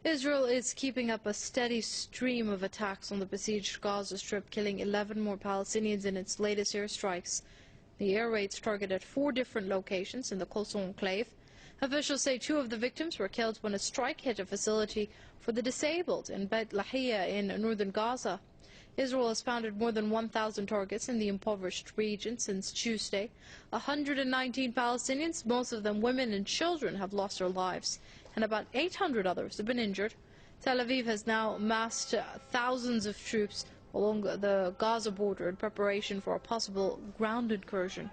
Israel is keeping up a steady stream of attacks on the besieged Gaza Strip, killing 11 more Palestinians in its latest airstrikes. The air raids targeted 4 different locations in the Quds enclave. Officials say 2 of the victims were killed when a strike hit a facility for the disabled in Beit Lahia in northern Gaza. Israel has founded more than 1,000 targets in the impoverished region since Tuesday. 119 Palestinians, most of them women and children, have lost their lives, and about 800 others have been injured. Tel Aviv has now massed thousands of troops along the Gaza border in preparation for a possible ground incursion.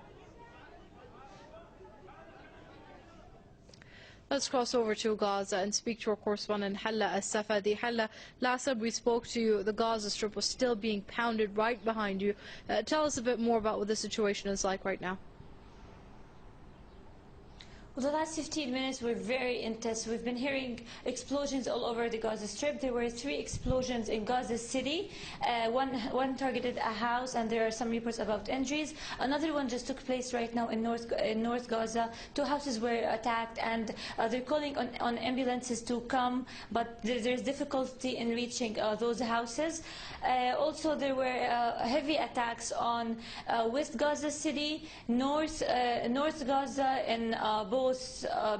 Let's cross over to Gaza and speak to our correspondent Hala Al-Safadi. Hala, last time we spoke to you, the Gaza Strip was still being pounded right behind you. Tell us a bit more about what the situation is like right now. Well, the last 15 minutes were very intense. We've been hearing explosions all over the Gaza Strip. There were 3 explosions in Gaza City. One targeted a house, and there are some reports about injuries. Another one just took place right now in North Gaza. 2 houses were attacked, and they're calling on ambulances to come, but there's difficulty in reaching those houses. Also, there were heavy attacks on West Gaza City, North Gaza, and both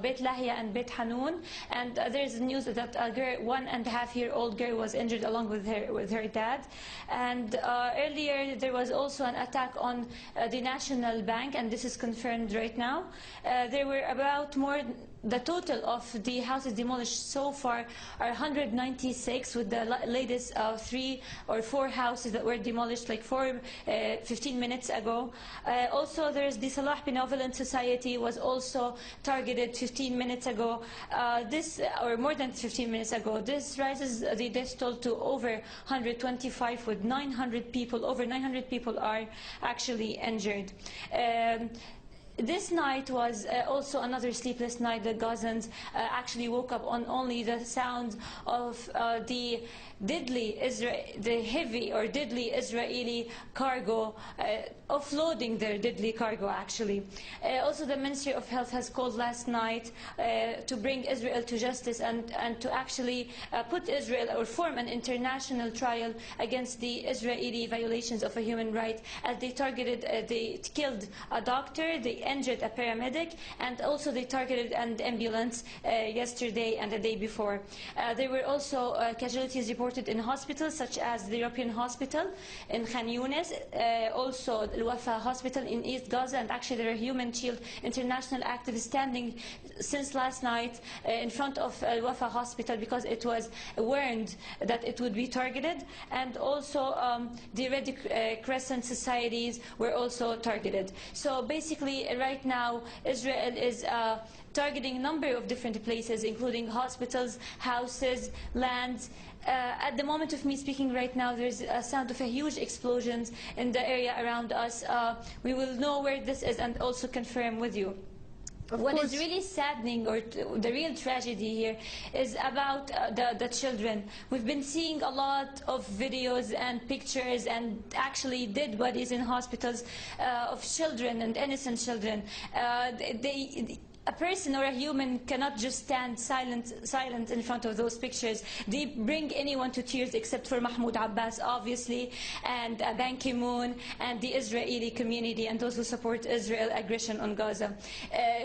Beit Lahia and Beit Hanun, and there's news that a girl, 1.5-year-old girl, was injured along with her dad. And earlier there was also an attack on the National Bank, and this is confirmed right now. There were about the total of the houses demolished so far are 196, with the latest 3 or 4 houses that were demolished like 15 minutes ago. Also, there's the Salah Benevolent Society was also targeted 15 minutes ago. Or more than 15 minutes ago. This rises the death toll to over 125, with over 900 people are actually injured. This night was also another sleepless night. The Gazans actually woke up on only the sound of the heavy or deadly Israeli cargo, offloading their deadly cargo actually. Also, the Ministry of Health has called last night to bring Israel to justice and to actually put Israel, or form an international trial against the Israeli violations of a human right, as they killed a doctor, they injured a paramedic, and also they targeted an ambulance yesterday and the day before. There were also casualties reported in hospitals such as the European Hospital in Khan Yunis, also Al-Wafa Hospital in East Gaza, and actually there are Human Shield international activists standing since last night in front of Al-Wafa Hospital because it was warned that it would be targeted, and also the Red Crescent societies were also targeted. So basically right now Israel is targeting a number of different places, including hospitals, houses, lands. At the moment of me speaking right now, there's a sound of a huge explosions in the area around us. We will know where this is and also confirm with you. What is really saddening, or the real tragedy here, is about the children. We've been seeing a lot of videos and pictures and actually dead bodies in hospitals of children and innocent children. A person or a human cannot just stand silent in front of those pictures. They bring anyone to tears except for Mahmoud Abbas, obviously, and Ban Ki-moon, and the Israeli community, and those who support Israel aggression on Gaza.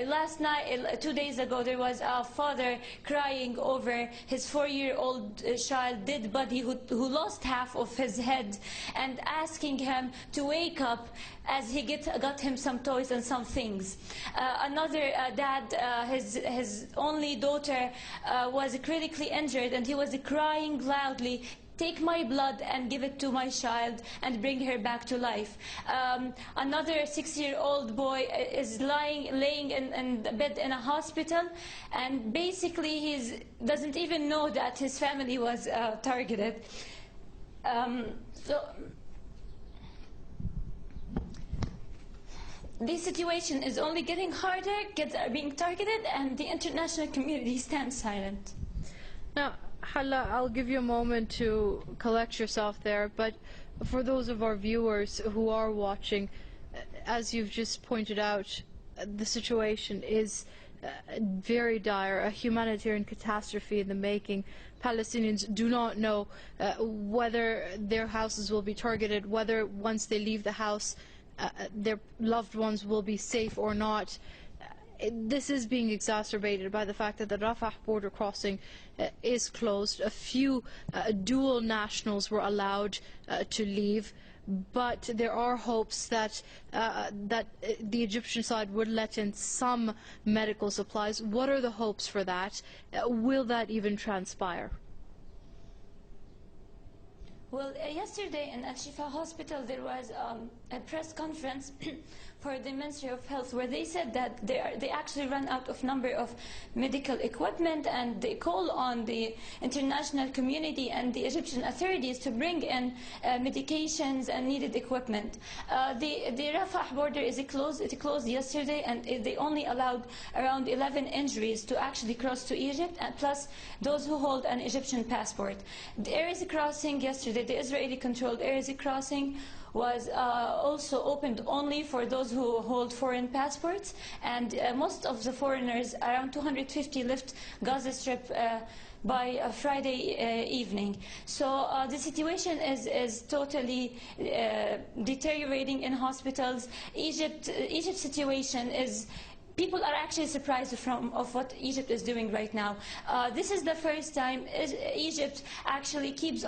Last night, 2 days ago, there was a father crying over his 4-year-old child, dead body, who lost half of his head, and asking him to wake up as he got him some toys and some things. Another dad, his only daughter was critically injured, and he was crying loudly, "Take my blood and give it to my child and bring her back to life." Another 6-year-old boy is laying in bed in a hospital, and basically he doesn't even know that his family was targeted. This situation is only getting harder, kids are being targeted, and the international community stands silent. Now, Hala, I'll give you a moment to collect yourself there, but for those of our viewers who are watching, as you've just pointed out, the situation is very dire, a humanitarian catastrophe in the making. Palestinians do not know whether their houses will be targeted, whether once they leave the house their loved ones will be safe or not. This is being exacerbated by the fact that the Rafah border crossing is closed. A few dual nationals were allowed to leave, but there are hopes that the Egyptian side would let in some medical supplies. What are the hopes for that? Will that even transpire? Well, yesterday in Al-Shifa Hospital there was a press conference for the Ministry of Health where they said that they actually ran out of number of medical equipment, and they call on the international community and the Egyptian authorities to bring in medications and needed equipment. The Rafah border is closed. It closed yesterday, and they only allowed around 11 injuries to actually cross to Egypt, and plus those who hold an Egyptian passport. The Erez crossing yesterday, the Israeli-controlled Erez crossing, was also opened only for those who hold foreign passports, and most of the foreigners, around 250, left Gaza Strip by Friday evening. So the situation is totally deteriorating in hospitals. Egypt's situation is... People are actually surprised of what Egypt is doing right now. This is the first time Egypt actually keeps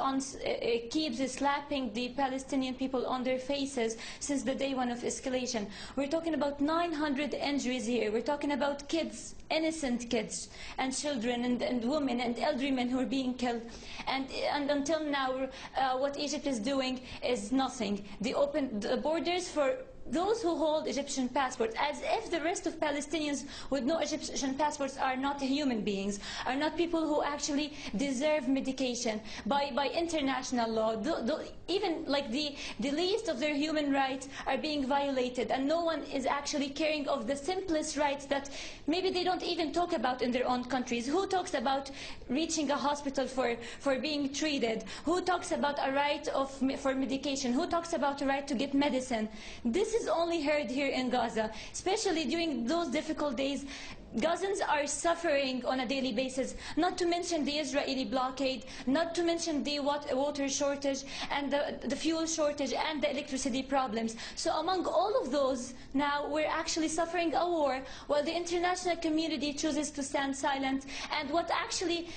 slapping the Palestinian people on their faces since the day one of escalation. We're talking about 900 injuries here. We're talking about kids, innocent kids, and children, and women, and elderly men who are being killed. And until now, what Egypt is doing is nothing. They opened the borders for those who hold Egyptian passports, as if the rest of Palestinians with no Egyptian passports are not human beings, are not people who actually deserve medication by international law. Even like the least of their human rights are being violated, and no one is actually caring of the simplest rights that maybe they don't even talk about in their own countries. Who talks about reaching a hospital for being treated? Who talks about a right for medication? Who talks about a right to get medicine? This is only heard here in Gaza, especially during those difficult days. Gazans are suffering on a daily basis, not to mention the Israeli blockade, not to mention the water shortage and the fuel shortage and the electricity problems. So among all of those, now we're actually suffering a war while the international community chooses to stand silent. And what actually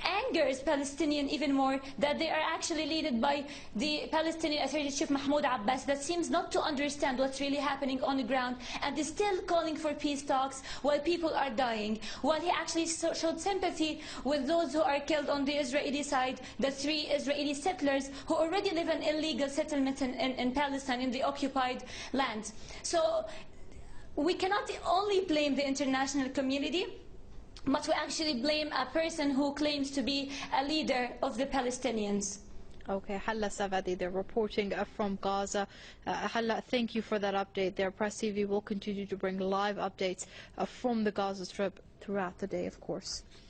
angers Palestinians even more, that they are actually led by the Palestinian Authority Chief Mahmoud Abbas, that seems not to understand what's really happening on the ground, and is still calling for peace talks while people are dying, while he actually showed sympathy with those who are killed on the Israeli side, the 3 Israeli settlers who already live in illegal settlement in Palestine, in the occupied land. So we cannot only blame the international community, but we actually blame a person who claims to be a leader of the Palestinians. Okay, Hala Savadi, they're reporting from Gaza. Hala, thank you for that update there. Press TV will continue to bring live updates from the Gaza Strip throughout the day, of course.